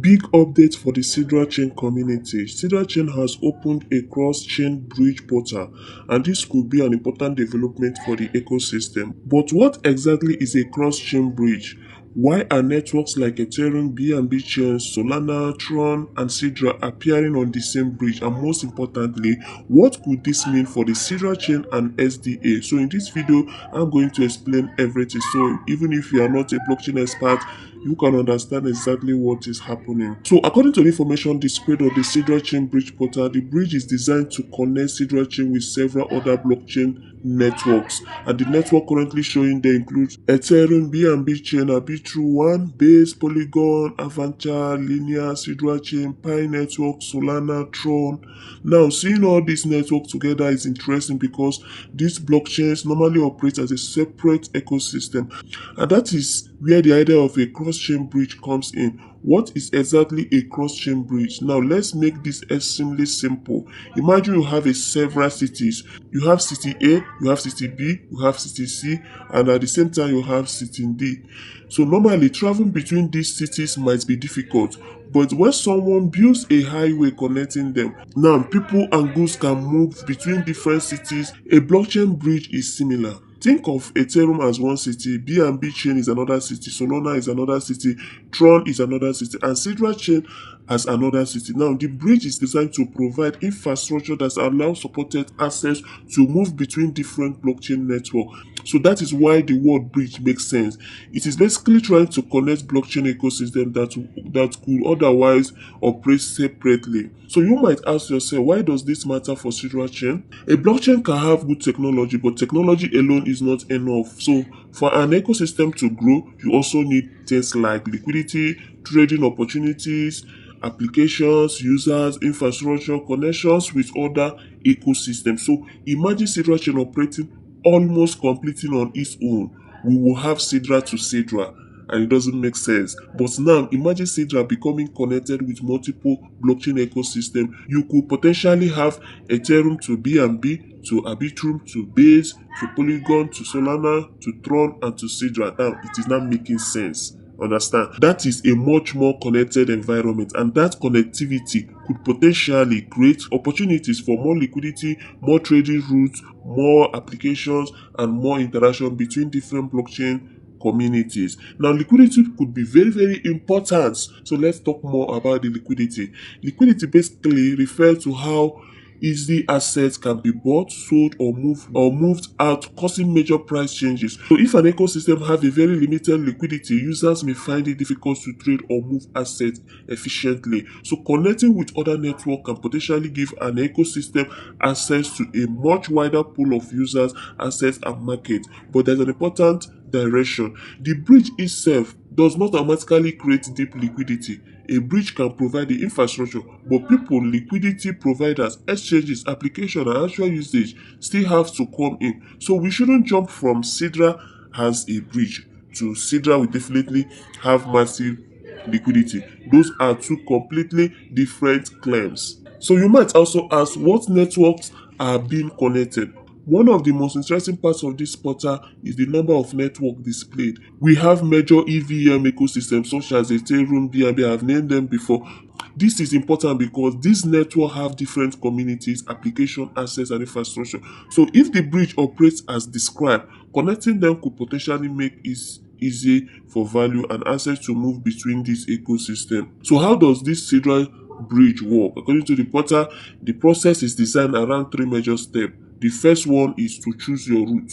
Big update for the Sidra chain community. Sidra chain has opened a cross-chain bridge portal, and this could be an important development for the ecosystem. But what exactly is a cross-chain bridge? Why are networks like Ethereum, BNB chains, Solana, Tron, and Sidra appearing on the same bridge? And most importantly, what could this mean for the Sidra chain and SDA? So in this video, I'm going to explain everything. So even if you are not a blockchain expert, you can understand exactly what is happening. So according to the information displayed on the Sidra chain bridge portal, the bridge is designed to connect Sidra chain with several other blockchain networks, and the network currently showing there includes Ethereum, BNB chain, Arbitrum, Base, Polygon, Avancha, Linear, Sidra chain, Pi network, Solana, Tron. Now, seeing all these networks together is interesting because these blockchains normally operate as a separate ecosystem, and that is where the idea of a cross-chain bridge comes in. What is exactly a cross-chain bridge? Now let's make this extremely simple. Imagine you have several cities. You have city A, you have city B, you have city C, and at the same time you have city D. So normally traveling between these cities might be difficult, but when someone builds a highway connecting them, now people and goods can move between different cities. A blockchain bridge is similar. Think of Ethereum as one city, BNB chain is another city, Solana is another city, Tron is another city, and Sidra chain as another city. Now, the bridge is designed to provide infrastructure that allows supported access to move between different blockchain networks. So that is why the word bridge makes sense. It is basically trying to connect blockchain ecosystem that could otherwise operate separately. So you might ask yourself, why does this matter for Sidra chain? A blockchain can have good technology, but technology alone is not enough. So for an ecosystem to grow, you also need things like liquidity, trading opportunities, applications, users, infrastructure, connections with other ecosystems. So imagine Sidra chain operating almost completely on its own. We will have Sidra to Sidra, and it doesn't make sense. But now imagine Sidra becoming connected with multiple blockchain ecosystem. You could potentially have Ethereum to BNB, to Arbitrum, to Base, to Polygon, to Solana, to Tron, and to Sidra. Now it is not making sense. Understand? That is a much more connected environment, and that connectivity could potentially create opportunities for more liquidity, more trading routes, more applications, and more interaction between different blockchain communities. Now, liquidity could be very, very important. So let's talk more about the liquidity. Liquidity basically refers to how easily assets can be bought, sold, or moved out, causing major price changes. So if an ecosystem have a very limited liquidity, users may find it difficult to trade or move assets efficiently. So connecting with other networks can potentially give an ecosystem access to a much wider pool of users, assets, and market. But there's an important direction. The bridge itself does not automatically create deep liquidity. A bridge can provide the infrastructure, but people, liquidity providers, exchanges, application, and actual usage still have to come in. So we shouldn't jump from Sidra as a bridge to Sidra will definitely have massive liquidity. Those are two completely different claims. So you might also ask, what networks are being connected? One of the most interesting parts of this portal is the number of networks displayed. We have major EVM ecosystems such as Ethereum, BNB, I have named them before. This is important because these networks have different communities, application, access, and infrastructure. So if the bridge operates as described, connecting them could potentially make it easy for value and access to move between this ecosystem. So how does this Sidra bridge work? According to the portal, the process is designed around three major steps. The first one is to choose your route.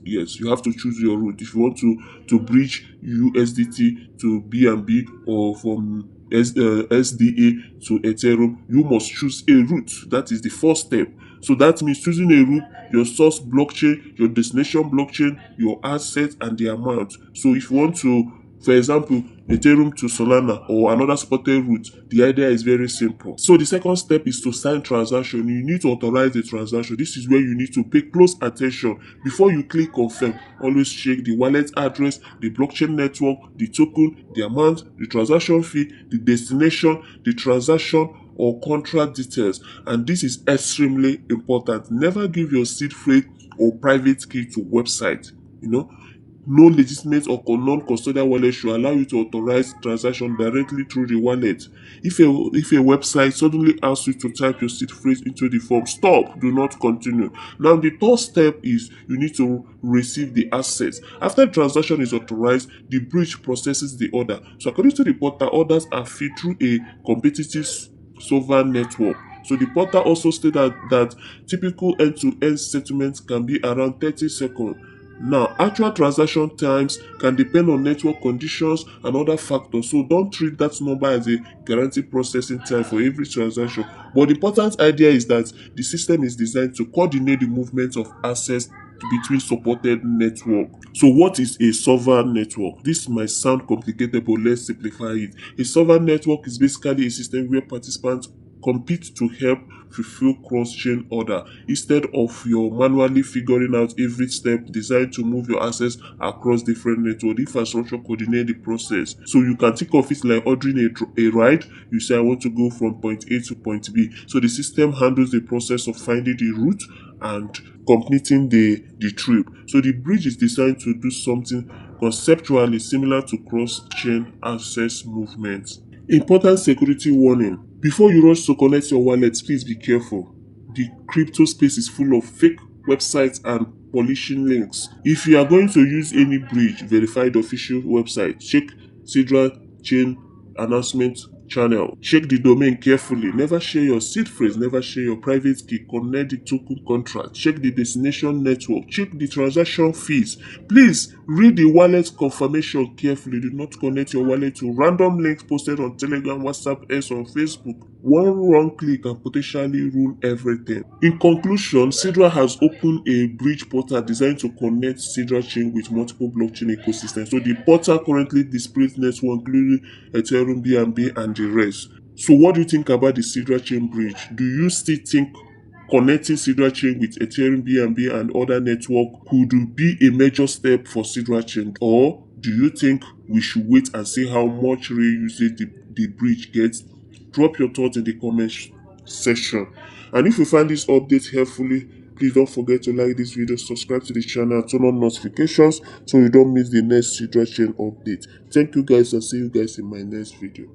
Yes, you have to choose your route. If you want to bridge USDT to BNB or from SDA to Ethereum, you must choose a route. That is the first step. So that means choosing a route, your source blockchain, your destination blockchain, your assets, and the amount. So if you want to, for example, Ethereum to Solana or another supported route, the idea is very simple. So the second step is to sign transaction. You need to authorize the transaction. This is where you need to pay close attention. Before you click confirm, always check the wallet address, the blockchain network, the token, the amount, the transaction fee, the destination, the transaction or contract details. And this is extremely important. Never give your seed phrase or private key to website. No legitimate or non-custodial wallet should allow you to authorize transaction directly through the wallet. If a website suddenly asks you to type your seed phrase into the form, stop, do not continue. Now the third step is you need to receive the assets. After the transaction is authorized, the bridge processes the order. So according to the portal, orders are fed through a competitive solver network. So the portal also stated that typical end-to-end settlements can be around 30 seconds. Now, actual transaction times can depend on network conditions and other factors, so don't treat that number as a guaranteed processing time for every transaction. But the important idea is that the system is designed to coordinate the movement of assets between supported network. So what is a server network? This might sound complicated, but let's simplify it. A server network is basically a system where participants compete to help fulfill cross-chain order instead of your manually figuring out every step, designed to move your assets across different networks. Infrastructure coordinate the process. So you can think of it like ordering a ride. You say I want to go from point A to point B. So the system handles the process of finding the route and completing the trip. So the bridge is designed to do something conceptually similar to cross-chain access movement. Important security warning. Before you rush to connect your wallet, please be careful. The crypto space is full of fake websites and polishing links. If you are going to use any bridge, verify the official website. Check Sidra chain announcement channel. Check the domain carefully. Never share your seed phrase. Never share your private key. Connect the token contract. Check the destination network. Check the transaction fees. Please read the wallet confirmation carefully. Do not connect your wallet to random links posted on Telegram, WhatsApp, X, or Facebook. One wrong click can potentially ruin everything. In conclusion, Sidra has opened a bridge portal designed to connect Sidra chain with multiple blockchain ecosystems. So the portal currently displays network including Ethereum, BNB, and the rest. So what do you think about the Sidra chain bridge? Do you still think connecting Sidra chain with Ethereum, BNB, and other network could be a major step for Sidra chain, or do you think we should wait and see how much real usage the bridge gets? Drop your thoughts in the comment section. And if you find this update helpfully, please don't forget to like this video, subscribe to the channel, and turn on notifications so you don't miss the next Sidra chain update. Thank you guys, and see you guys in my next video.